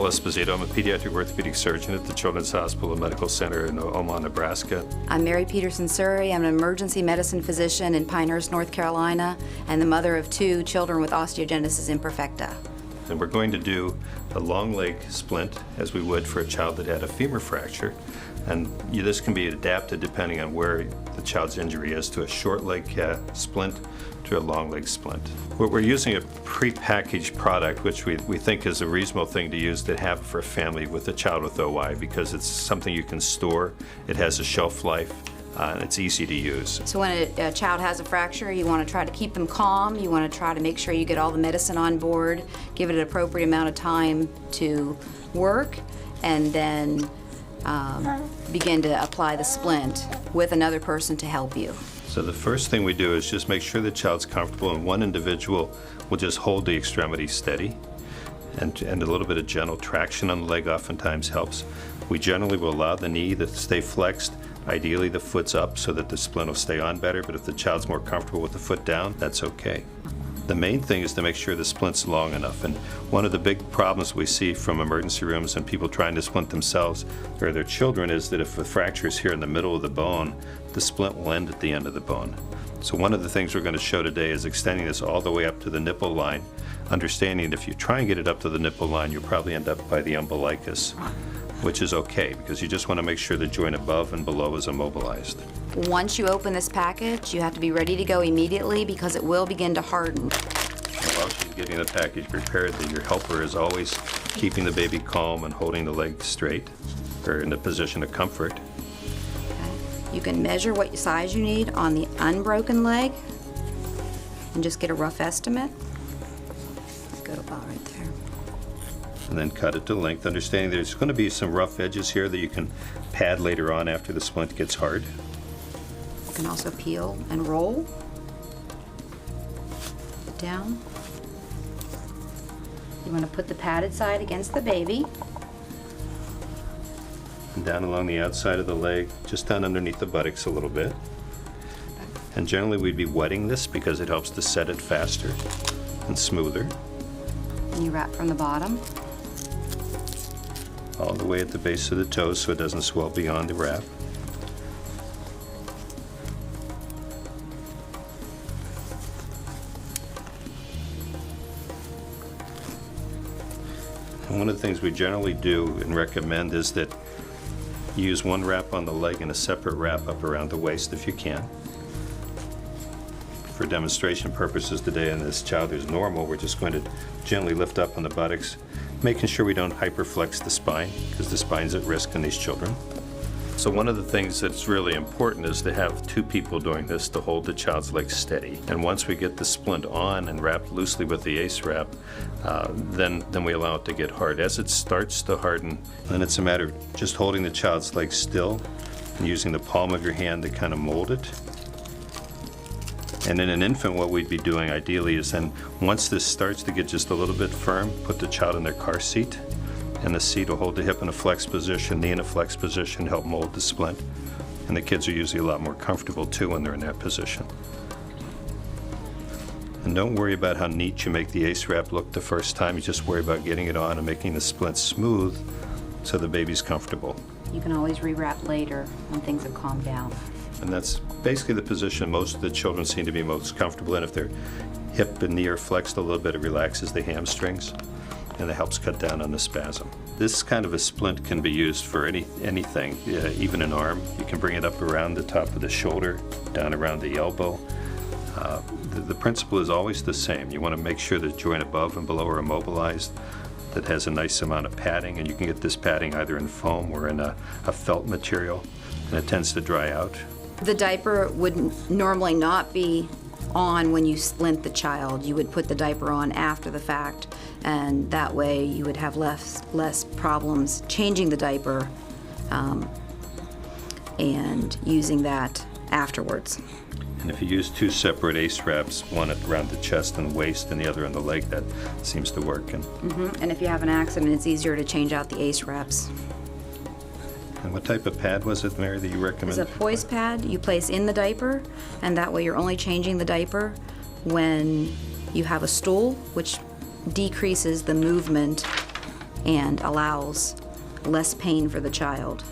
Esposito. I'm a pediatric orthopedic surgeon at the Children's Hospital and Medical Center in Omaha, Nebraska. I'm Mary Peterson-Suri. I'm an emergency medicine physician in Pinehurst, North Carolina, and the mother of 2 children with osteogenesis imperfecta. And we're going to do a long leg splint as we would for a child that had a femur fracture. And this can be adapted depending on where the child's injury is, to a short leg splint to a long leg splint. We're using a pre-packaged product, which we think is a reasonable thing to use to have for a family with a child with OI, because it's something you can store, it has a shelf life, and it's easy to use. So when a child has a fracture, you want to try to keep them calm, you want to try to make sure you get all the medicine on board, give it an appropriate amount of time to work, and then begin to apply the splint with another person to help you. So the first thing we do is just make sure the child's comfortable, and one individual will just hold the extremity steady, and a little bit of gentle traction on the leg oftentimes helps. We generally will allow the knee to stay flexed. Ideally the foot's up so that the splint will stay on better, but if the child's more comfortable with the foot down, that's okay. The main thing is to make sure the splint's long enough, and one of the big problems we see from emergency rooms and people trying to splint themselves or their children is that if the fracture is here in the middle of the bone, the splint will end at the end of the bone. So one of the things we're going to show today is extending this all the way up to the nipple line, understanding that if you try and get it up to the nipple line, you'll probably end up by the umbilicus, which is okay because you just want to make sure the joint above and below is immobilized. Once you open this package, you have to be ready to go immediately because it will begin to harden. While she's getting the package prepared, your helper is always keeping the baby calm and holding the leg straight or in a position of comfort. Okay. You can measure what size you need on the unbroken leg and just get a rough estimate. Go about right there. And then cut it to length, understanding there's going to be some rough edges here that you can pad later on after the splint gets hard. You can also peel and roll it down. You want to put the padded side against the baby. And down along the outside of the leg, just down underneath the buttocks a little bit. And generally we'd be wetting this because it helps to set it faster and smoother. And you wrap from the bottom. All the way at the base of the toes so it doesn't swell beyond the wrap. And one of the things we generally do and recommend is that you use one wrap on the leg and a separate wrap up around the waist if you can. For demonstration purposes today in this child who's normal, we're just going to gently lift up on the buttocks, making sure we don't hyperflex the spine because the spine's at risk in these children. So one of the things that's really important is to have 2 people doing this to hold the child's leg steady. And once we get the splint on and wrapped loosely with the ACE wrap, then we allow it to get hard. As it starts to harden, then it's a matter of just holding the child's leg still and using the palm of your hand to kind of mold it. And in an infant, what we'd be doing ideally is then, once this starts to get just a little bit firm, put the child in their car seat, and the seat will hold the hip in a flexed position, knee in a flexed position, help mold the splint. And the kids are usually a lot more comfortable too when they're in that position. And don't worry about how neat you make the ACE wrap look the first time, you just worry about getting it on and making the splint smooth so the baby's comfortable. You can always rewrap later when things have calmed down. And that's basically the position most of the children seem to be most comfortable in. If their hip and knee are flexed a little bit, it relaxes the hamstrings and it helps cut down on the spasm. This kind of a splint can be used for anything, even an arm. You can bring it up around the top of the shoulder, down around the elbow. The principle is always the same. You want to make sure the joint above and below are immobilized, that has a nice amount of padding, and you can get this padding either in foam or in a felt material, and it tends to dry out. The diaper would normally not be on when you splint the child. You would put the diaper on after the fact, and that way you would have less problems changing the diaper and using that afterwards. And if you use 2 separate ACE wraps, one around the chest and waist and the other on the leg, that seems to work. And if you have an accident, it's easier to change out the ACE wraps. And what type of pad was it, Mary, that you recommend? It's a poise pad you place in the diaper, and that way you're only changing the diaper when you have a stool, which decreases the movement and allows less pain for the child.